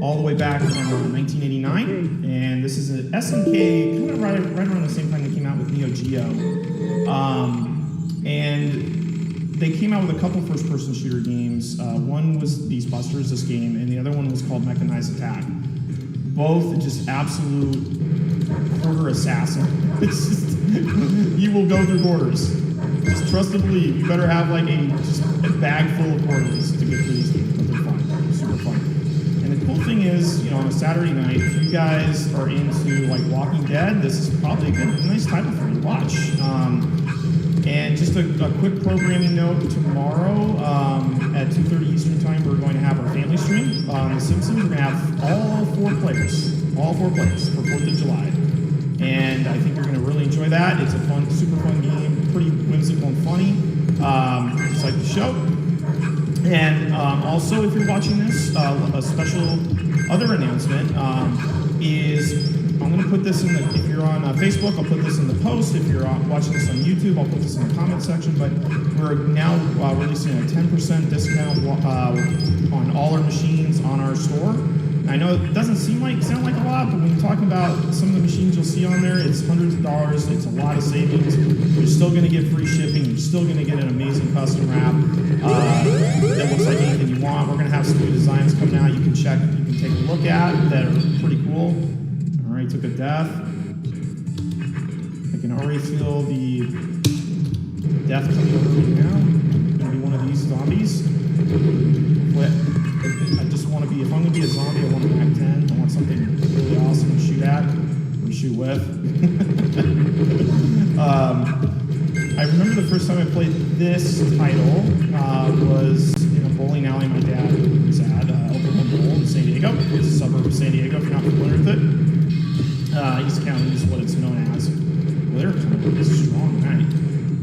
all the way back from 1989, and this is an SNK, kind of right around the same time they came out with Neo Geo. And they came out with a couple first-person shooter games. One was Beastbusters, this game, and the other one was called Mechanized Attack. Both just absolute quarter assassin. It's just, you will go through quarters. Just trust and believe. You better have like a bag full of quarters to get through these games, but they're fun. They're super fun. And the cool thing is, on a Saturday night, if you guys are into like Walking Dead, this is probably a nice title for you to watch. And just a quick programming note, tomorrow at 2:30 Eastern Time, we're going to have our family stream on The Simpsons. We're going to have all four players for 4th of July. And I think you're going to really enjoy that. It's a fun, super fun game, pretty whimsical and funny, just like the show. And also, if you're watching this, a special other announcement is, I'm going to put this in the, if you're on Facebook, I'll put this in the post. If you're watching this on YouTube, I'll put this in the comment section. But we're now releasing a 10% discount on all our machines on our store. I know it doesn't sound like a lot, but when you're talking about some of the machines you'll see on there, it's hundreds of dollars. It's a lot of savings. You're still going to get free shipping. You're still going to get an amazing custom wrap that looks like anything you want. We're going to have some new designs coming out. You can check, you can take a look at that are pretty cool. All right, took a death. I can already feel the death coming over me now. I'm going to be one of these zombies. I just want to be, if I'm going to be a zombie, I want to be Act 10. I want something really awesome to shoot at, or shoot with. I remember the first time I played this title was in a bowling alley my dad was at, Oklahoma Bowl in San Diego. It's a suburb of San Diego, if you're not familiar with it. East County is what it's known as. Well, they're kind of strong, right?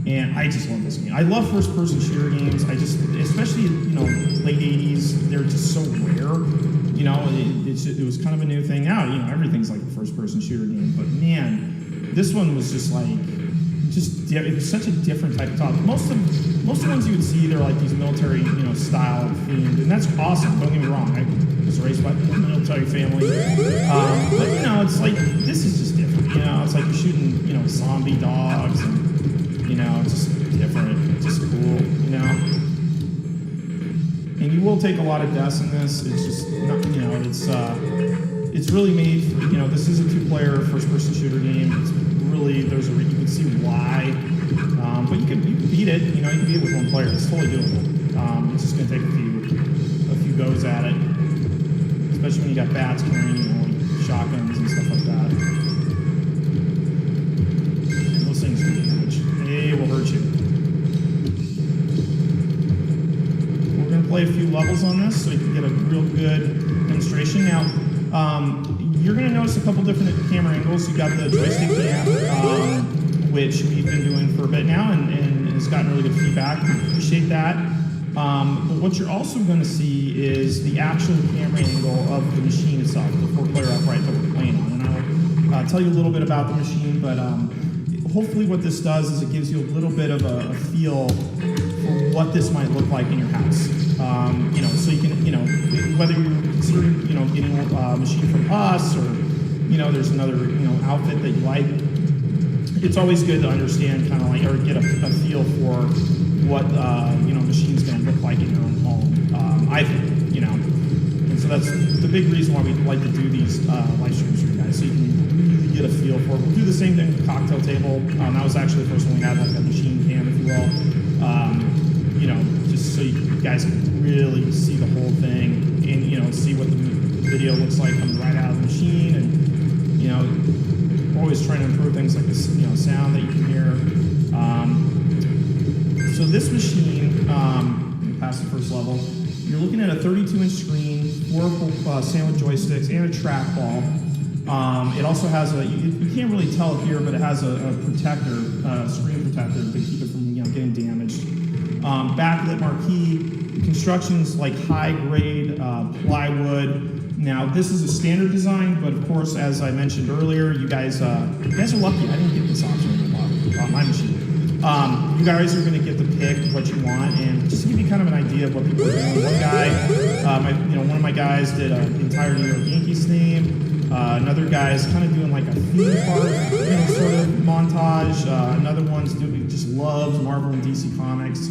And I just love this game. I love first-person shooter games. Especially, late 80s, they're just so rare. It was kind of a new thing. Now, everything's like a first-person shooter game. But man, this one was just like, it was such a different type of top. Most of the ones you would see, they're like these military, style themed, and that's awesome. Don't get me wrong. I was raised by a military family, but it's like this is just different. It's like you're shooting, zombie dogs and. Just different, just cool, And you will take a lot of deaths in this. It's just, it's really made for, this is a 2-player first-person shooter game. It's really, you can see why. But you can beat it, you can beat it with 1 player. It's totally doable. It's just going to take a few goes at it. Especially when you got bats carrying, like shotguns and stuff like that. Those things do damage. They will hurt you. We're going to play a few levels on this so you can get a real good demonstration. Now, you're going to notice a couple different camera angles. You got the joystick cam, which we've been doing for a bit now, and it's gotten really good feedback. We appreciate that. But what you're also going to see is the actual camera angle of the machine itself, the 4-player upright that we're playing on. And I'll tell you a little bit about the machine, but hopefully what this does is it gives you a little bit of a feel for what this might look like in your house. So you can, whether you're considering, getting a machine from us or, there's another, outfit that you like, it's always good to understand kind of like, or get a feel for what, machine's going to look like in your own home, I think, And so that's the big reason why we like to do these live streams for you guys, so you can really get a feel for it. We'll do the same thing with the cocktail table. That was actually the first one we had, like a machine cam, if you will. Just so you guys can really see the whole thing and, see what the video looks like coming right out of the machine. And, always trying to improve things like this, sound that you can hear. So this machine, past the first level, you're looking at a 32-inch screen, 4 sandwich joysticks, and a trackball. It also has you can't really tell it here, but it has a protector, screen protector to keep it from getting damaged. Backlit marquee. Construction's like high-grade plywood. Now, this is a standard design, but of course, as I mentioned earlier, you guys are lucky. I didn't get this option on my machine. You guys are going to get to pick what you want, and just to give you kind of an idea of what people are doing. One guy One of my guys did an entire New York Yankees theme. Another guy is kind of doing like a theme park, sort of montage. Another one's just loves Marvel and DC Comics.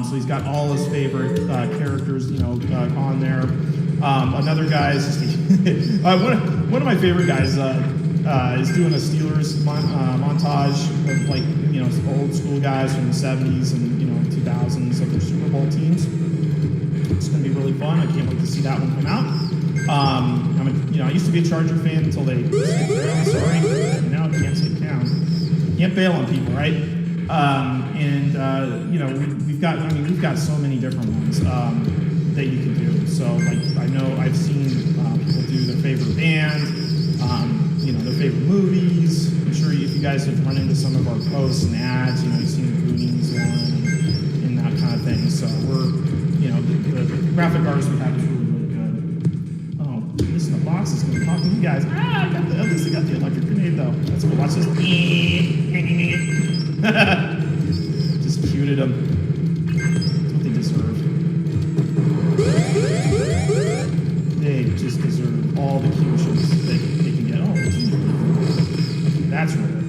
So he's got all his favorite characters, on there. Another guy is just one of my favorite guys is doing a Steelers montage of old school guys from the 70s and 2000s of their Super Bowl teams. It's going to be really fun. I can't wait to see that one come out. I used to be a Charger fan until they skipped around. Sorry, now I can't skip down. Can't bail on people, right? We've got so many different ones that you can do. So I know I've seen people do their favorite band, their favorite movies. I'm sure if you guys have run into some of our posts and ads, you've seen the Goonies one and that kind of thing. So we're, the graphic artists we have is really, really good. Oh, this in the box is going to talk to you guys. At least I got the electric grenade though. That's cool. Watch this. Just cuted them. That's what they deserve. They just deserve all the cutions they can get. Oh, that's rare.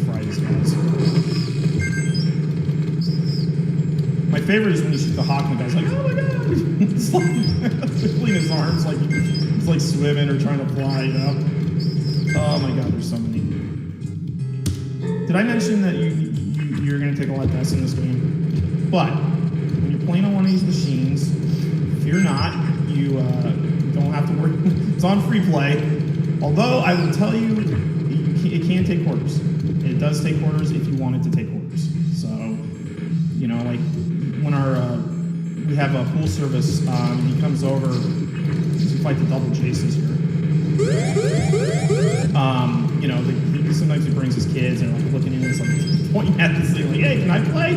Fry these guys. My favorite is when you shoot the hawk and the guy's like, oh my god! It's like wiggling his arms like he's like swimming or trying to fly, Oh my god, there's so many. Did I mention that you're going to take a lot of tests in this game? But when you're playing on one of these machines, fear not, you don't have to worry. It's on free play. Although I will tell you, it can take quarters. It does take quarters if you want it to take quarters. So, when we have a pool service, he comes over to fight the double Jasons here. Sometimes he brings his kids and looking in and it's pointing at this thing like, hey, can I play?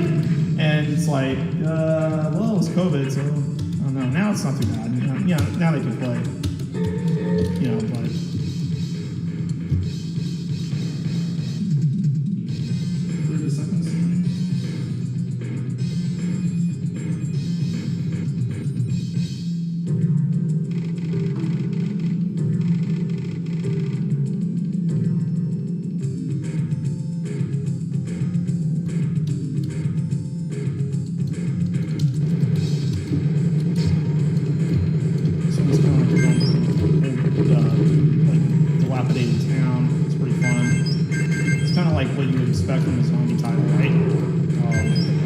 And it's like, well, it's COVID, so I don't know. Now it's not too bad. Now they can play. But 30 seconds. What you would expect from a zombie title, right? Oh,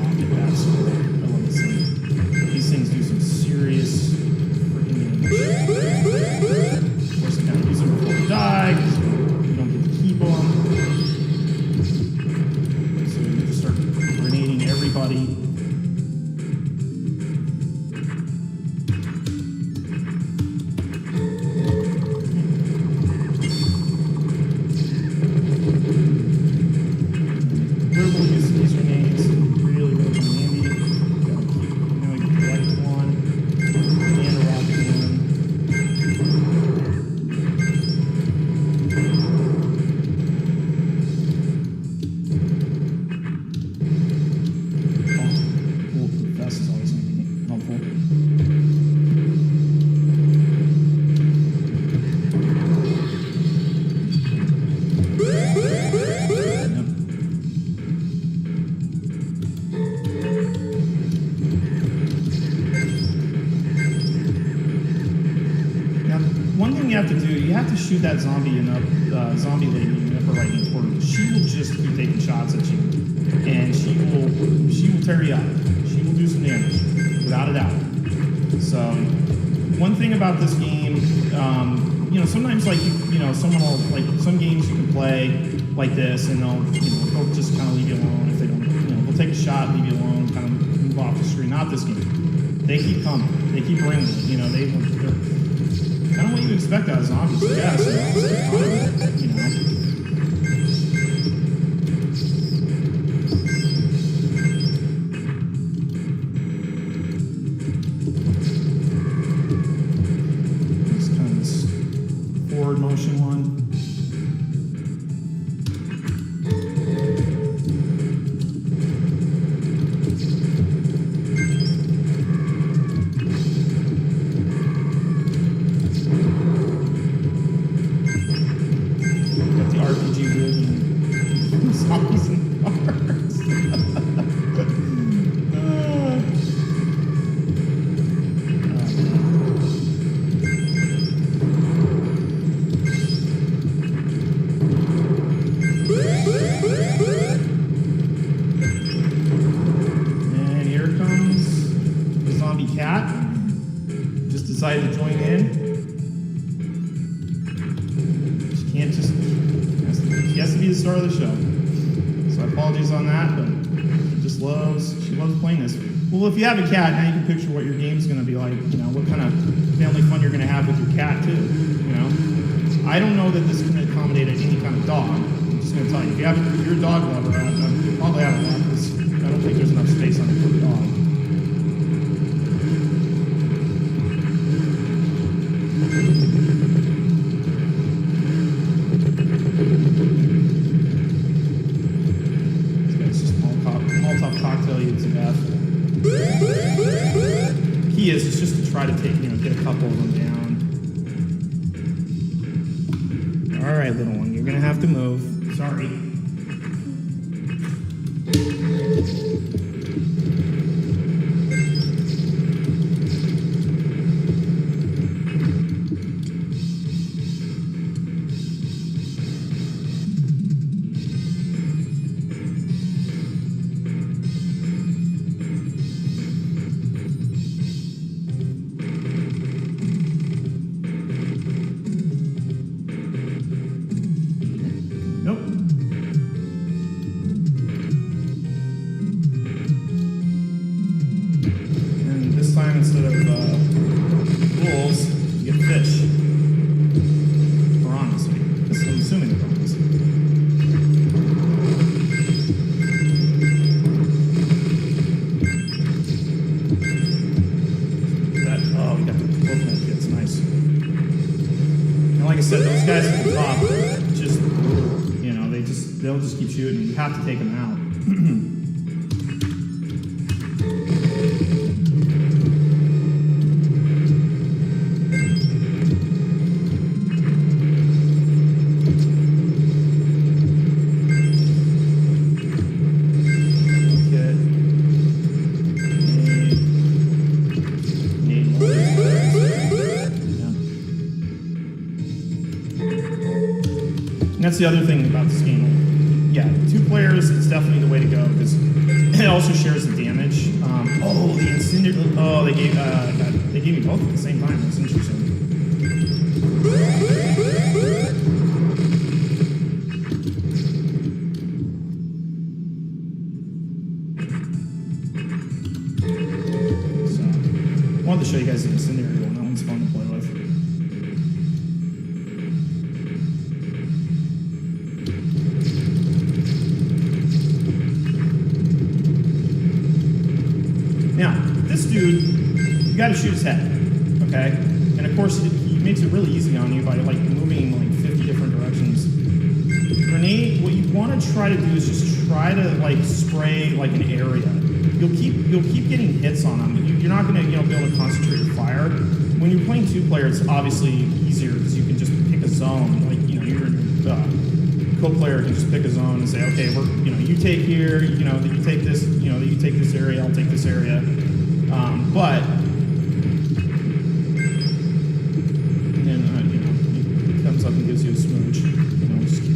rocket bastard. I love this thing. These things do some serious freaking damage. Of course, I gotta use them before they die, because you don't get to keep them. So you just start grenading everybody. Shoot that zombie zombie lady in the upper right hand corner. She will just keep taking shots at you, and she will tear you up. She will do some damage, without a doubt. So, one thing about this game, sometimes someone will some games you can play like this, and they'll just kind of leave you alone if they don't. They'll take a shot, leave you alone, kind of move off the screen. Not this game. They keep coming. They keep bringing it. They're kind of what you expect out of zombies, I guess. It's kind of this forward motion one. Halloween cat just decided to join in. She can't just, she has to be the star of the show. So apologies on that, but she loves playing this. Well, if you have a cat, now you can picture what your game's going to be like, you know, what kind of family fun you're going to have with your cat too, you know. I don't know that this can accommodate any kind of dog. I'm just going to tell you, if you're a dog lover, you'll probably have a lot, because I don't think there's enough space on it for a dog. Is just to try to take, you know, get a couple of them down. All right, little one, you're gonna have to move. Sorry. Instead of rules, you get fish. Piranhas. I'm assuming they're piranhas. Oh, we got the coconut kids. Nice. And like I said, those guys at the top, just, you know, they'll just keep shooting. You have to take them out. That's the other thing about this game. Yeah, 2 players is definitely the way to go, because it also shares the damage. The incendiary. Oh, they gave me both at the same time. That's interesting. So, I wanted to show you guys the incendiary one. That one's fun to play with. Now, this dude, you gotta shoot his head, okay? And of course, he makes it really easy on you by like moving like 50 different directions. Grenade, what you want to try to do is just try to like spray like an area. You'll keep getting hits on them. You're not gonna be able to concentrate your fire. When you're playing 2 players, it's obviously easier because you can just pick a zone. Like, you know, your co-player can just pick a zone and say, okay, you take here, you take this, you take this area, I'll take this area. But then he comes up and gives you a smooch. Just keep.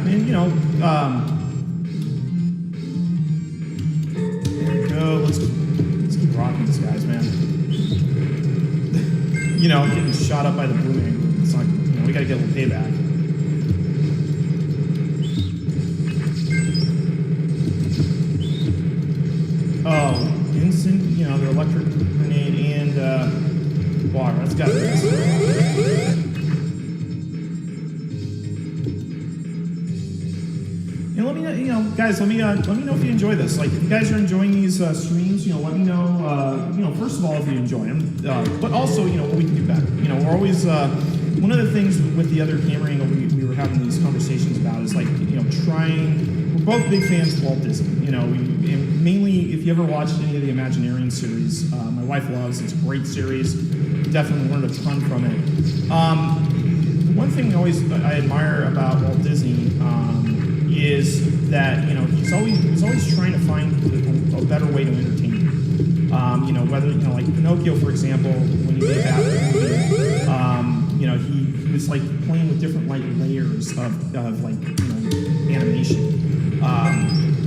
There you go. There you go. Let's keep rocking these guys, man. Getting shot up by the blue man group. It's like, we gotta get a little payback. Oh, instant, the electric grenade and water. That's gotta be this. And let me know, guys, let me know if you enjoy this. Like, if you guys are enjoying these streams, let me know. First of all, if you enjoy them, but also, what we can do better. We're always one of the things with the other camera angle we were having these conversations about is like, trying. We're both big fans of Walt Disney. And mainly, if you ever watched any of the Imagineering series, my wife loves. It's a great series. Definitely learned a ton from it. One thing I admire about Walt Disney is that he's always trying to find a better way to entertain you. Whether like Pinocchio, for example, when he made that movie, he was like playing with different like layers of like animation.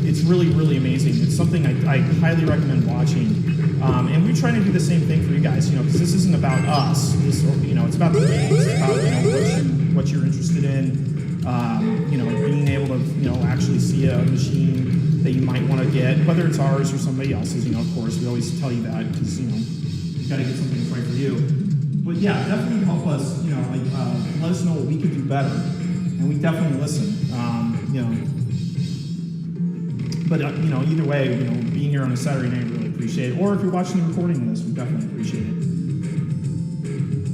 It's really, really amazing. It's something I highly recommend watching. And we're trying to do the same thing for you guys, because this isn't about us. It's about the games. It's about what you're interested in. Being able to actually see a machine that you might want to get, whether it's ours or somebody else's. Of course, we always tell you that because you got to get something that's right for you. But yeah, definitely help us. Let us know what we could do better, and we definitely listen. But either way, being here on a Saturday night, we really appreciate it. Or if you're watching the recording of this, we definitely appreciate it.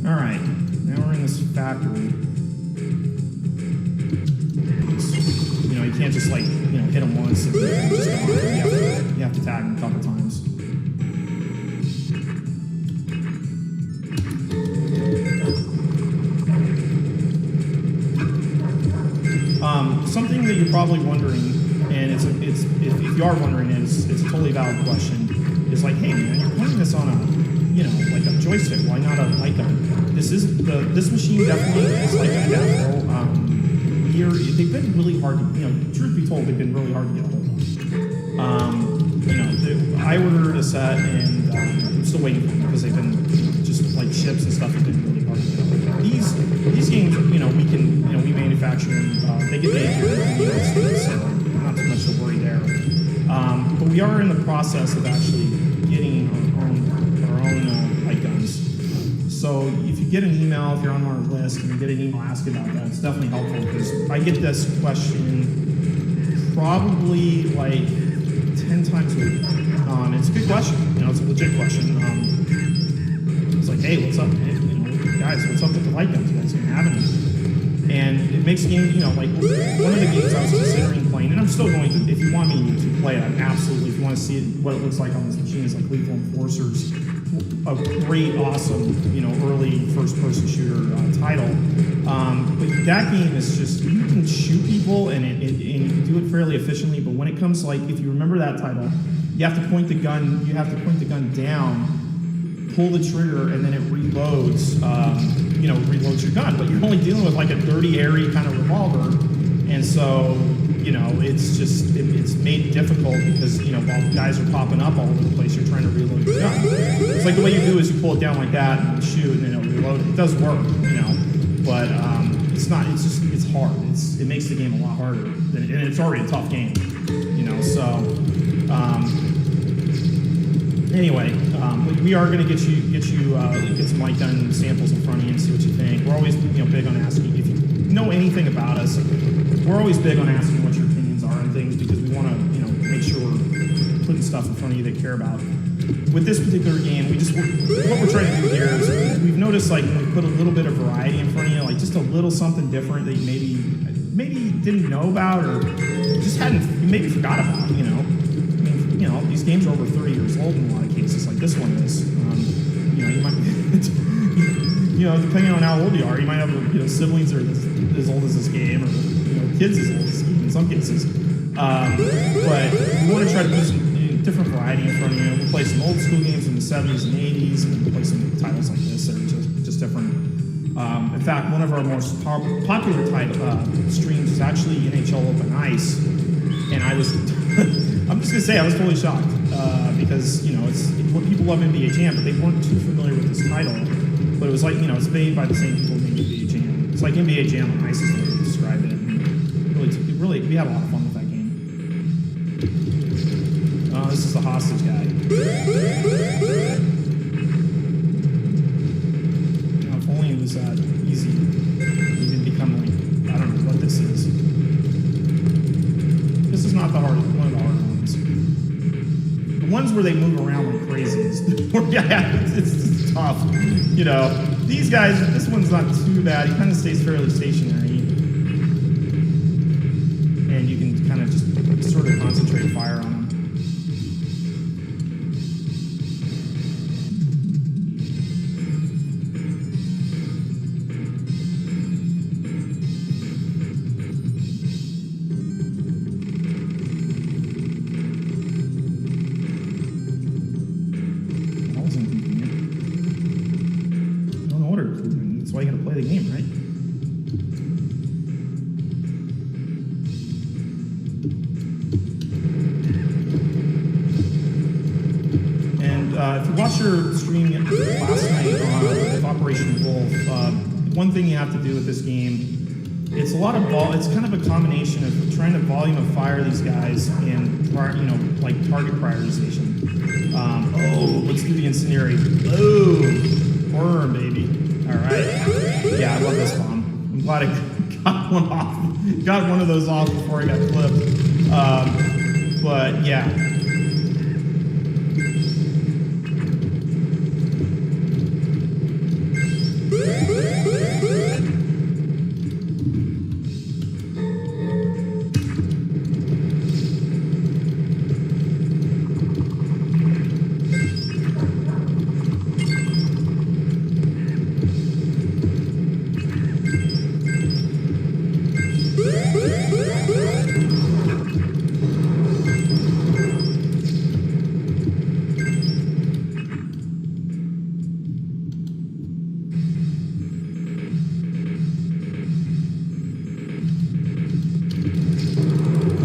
All right, now we're in this factory. You can't just like hit them once and just go on. You have to tag them a couple times. Something that you're probably wondering, and it's if you are wondering, it's a totally valid question. Is like, hey man, you're playing this on a like a joystick. Why not a Leica? This machine definitely is like adaptable. They've been really hard to, truth be told, they've been really hard to get a hold of. I ordered a set and I'm still waiting for them because they've been just like ships and stuff have been really hard to get a hold of. These games, we manufacture them. They get made here in the United States, so not too much to worry there. But we are in the process of actually getting our own light guns. So if you get an email, if you're on our list, and you get an email asking about that, it's definitely helpful because I get this question probably like 10 times a week. It's a good question. It's a legit question. It's like, hey, what's up, guys? What's up with the light guns? You guys don't have any. And it makes the game, like one of the games I was considering playing, and I'm still going to. If you want me to play it, I'm absolutely. If you want to see what it looks like on this machine, is like Lethal Enforcers. A great, awesome, early first-person shooter title. But that game is just, you can shoot people and you can do it fairly efficiently. But when it comes if you remember that title, you have to point the gun. You have to point the gun down, pull the trigger, and then it reloads. Reloads your gun. But you're only dealing with like a dirty, airy kind of revolver, and so. It's made difficult because, while guys are popping up all over the place, you're trying to reload your gun. It's like the way you do is you pull it down like that and shoot and then it'll reload. It does work, but it's not, it's hard. It makes the game a lot harder, and it's already a tough game, anyway, we are going to get some light gun samples in front of you and see what you think. We're always, big on asking if you know anything about us. We're always big on asking what your opinions are on things because we want to, make sure we're putting stuff in front of you that care about. With this particular game, what we're trying to do here is we've noticed when we put a little bit of variety in front of you, like just a little something different that you maybe didn't know about or just you maybe forgot about. These games are over 30 years old in a lot of cases, like this one is. You might. Depending on how old you are, you might have siblings that are as old as this game, or kids as old as this game in some cases. But we want to try to put some different variety in front of you. We'll play some old school games from the 70s and 80s, and we'll play some titles like this that are just different. In fact, one of our most popular streams is actually NHL Open Ice, and I was I'm just gonna say I was totally shocked because people love NBA Jam, but they weren't too familiar with this title. But it was like, it's made by the same people who made NBA Jam. It's like NBA Jam on Ice is the way to describe it. And really, we had a lot of fun with that game. Oh, this is the hostage guy. If only it was easy. It didn't become I don't know what this is. This is not the hard ones where they move around like crazy, it's tough. You know, these guys, this one's not too bad. He kind of stays fairly stationary. And you can kind of just sort of concentrate fire on him. That's why you gotta play the game, right? And if you watched your stream last night with Operation Wolf, one thing you have to do with this game, it's a lot of it's kind of a combination of trying to volume of fire these guys and like target prioritization. Oh, let's do the incendiary. Oh, burn, baby. All right. Yeah, I love this bomb. I'm glad I got one off. Got one of those off before I got clipped. But yeah.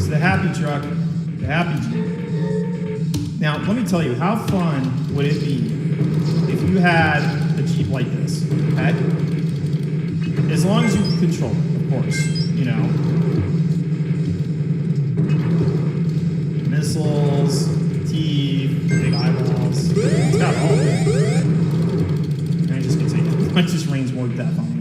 The happy truck, the happy Jeep. Now, let me tell you, how fun would it be if you had a Jeep like this, okay? As long as you can control it, of course, you know. Missiles, teeth, big eyeballs. It's got all of it. And I just continue. It just rains more death on you.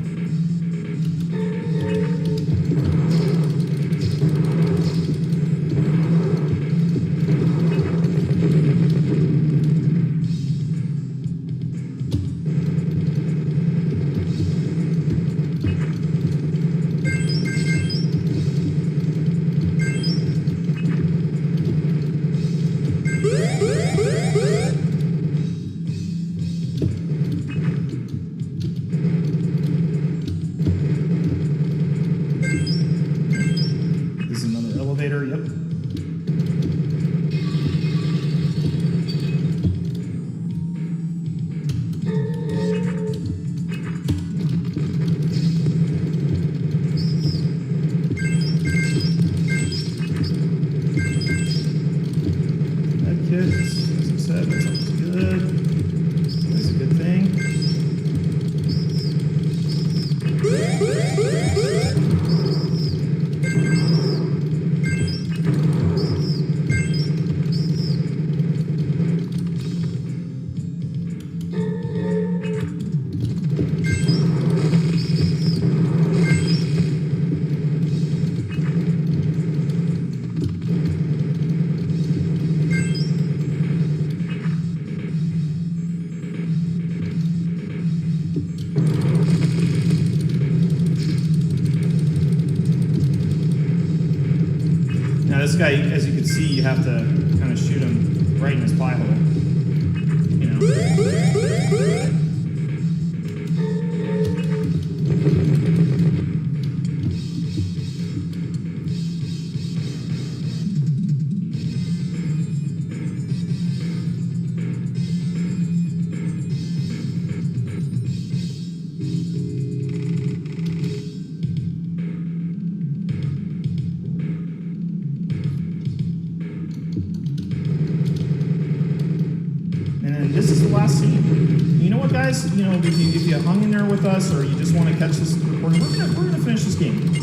This guy, as you can see, you have to kind of shoot him right in his pie hole. You know. This is the last scene. You know what, guys? You know, if you hung in there with us, or you just want to catch this recording, we're gonna finish this game.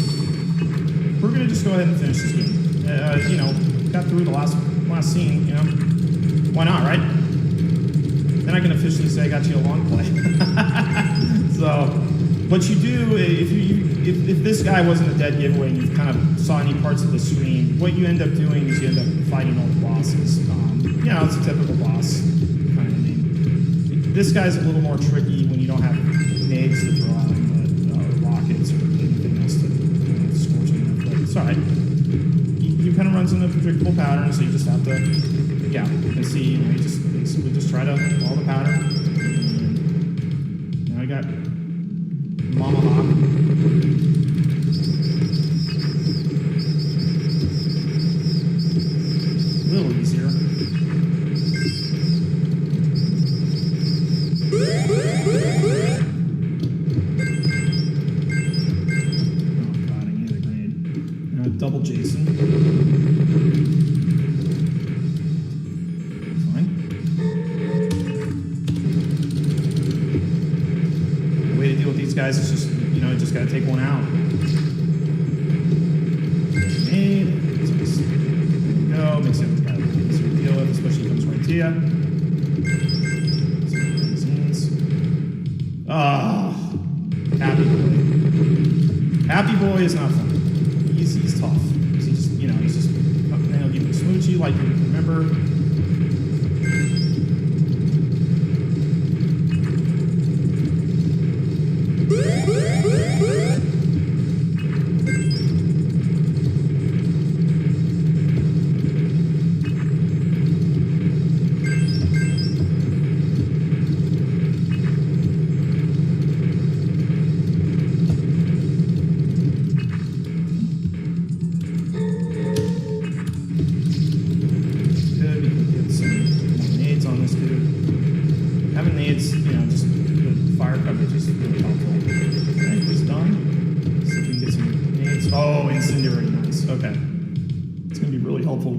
We're gonna just go ahead and finish this game. You know, got through the last scene. You know, why not, right? Then I can officially say I got you a long play. So, What you do, if this guy wasn't a dead giveaway and you kind of saw any parts of the stream, what you end up doing is you end up fighting all the bosses. It's a typical boss kind of thing. This guy's a little more tricky when you don't have nades to throw at him, or rockets or anything else to scorch him with. But it's alright. He kind of runs in a predictable pattern, so you just have to, you can see, you just basically just try to follow the pattern. And now I got Mama Hawk. A little easier. Oh god, I need a grenade. Double Jason. Fine. The way to deal with these guys is just, just gotta take one out. Grenade. There you go. Makes it easier to deal with, especially if it comes right to you. Happy boy. Happy boy is not fun. He's tough. He's just, he's just, he'll give you a smoochie like you remember.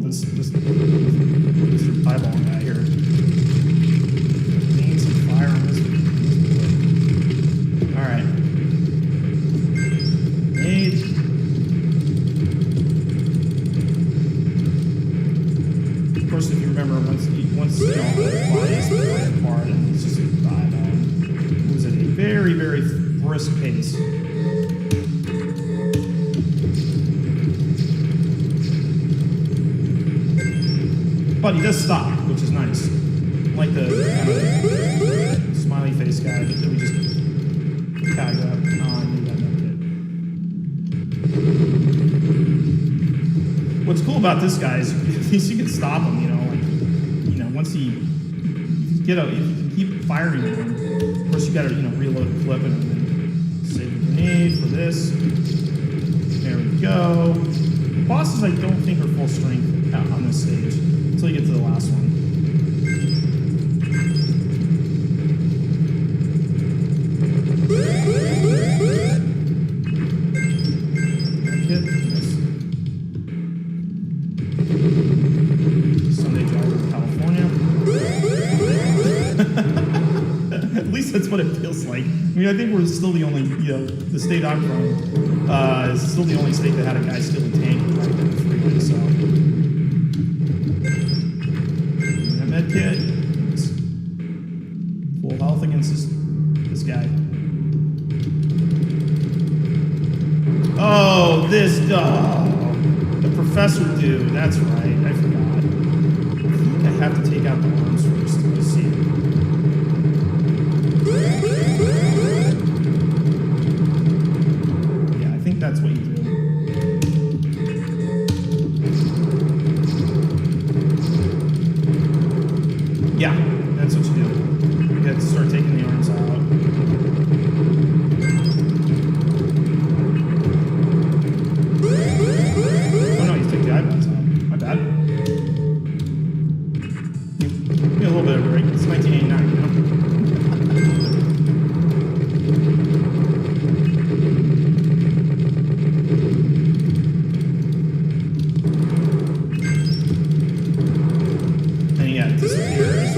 This eyeball guy here. Need some fire on this. Alright. Of course, if you remember, once the body is right apart and it's just a eyeball. It was at a very, very brisk pace. But he does stop, which is nice. Like the kind of smiley face guy that we just tagged up on. What's cool about this guy is at least you can stop him. Once he if you can keep firing him. Of course, you got to reload the clip and then save the grenade for this. There we go. The bosses I don't think are full strength on this stage. Until you get to the last one. Sunday driver to California. At least that's what it feels like. I think we're still the only, the state I'm from is still the only state that had a guy steal a tank right there in the freeway, so. Med kit. Full health against this guy. Oh, the professor dude. That's right. I forgot. I think I have to take out the arms first. Let's see. Yeah, I think that's what you do. Yeah, that's what you do. You have to start taking the arms out. Oh no, you take the eyeballs out. My bad. Give me a little bit of a break. It's 1989, And yeah, it disappears.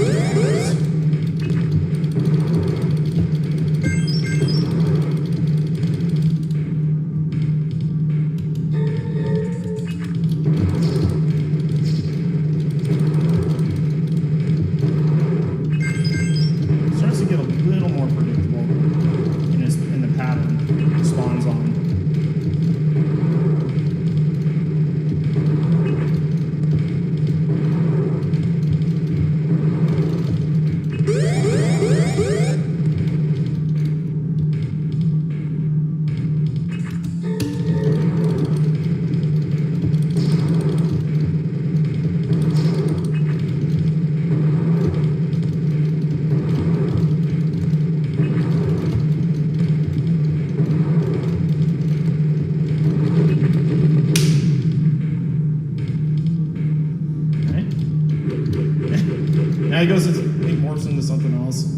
Now he goes, he morphs into something else.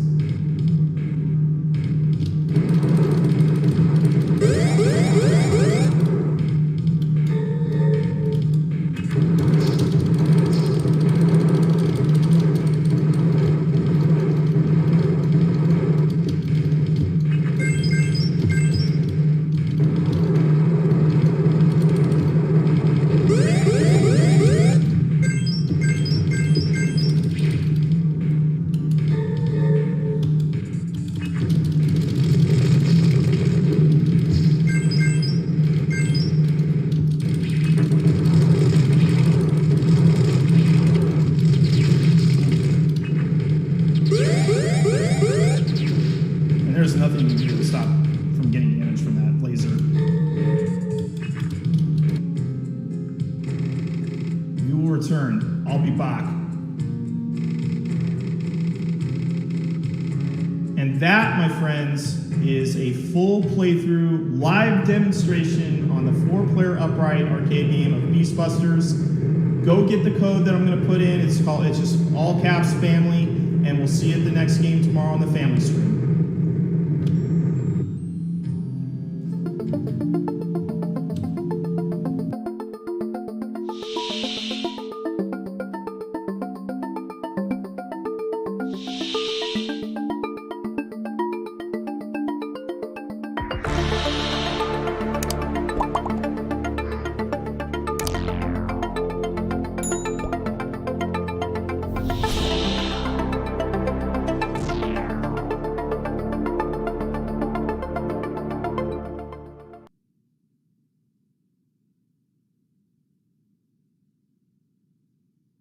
There's nothing you can do to stop from getting damage from that laser. You will return. I'll be back. And that, my friends, is a full playthrough live demonstration on the 4-player upright arcade game of Beastbusters. Go get the code that I'm going to put in. It's just all caps family, and we'll see you at the next game tomorrow on the family stream.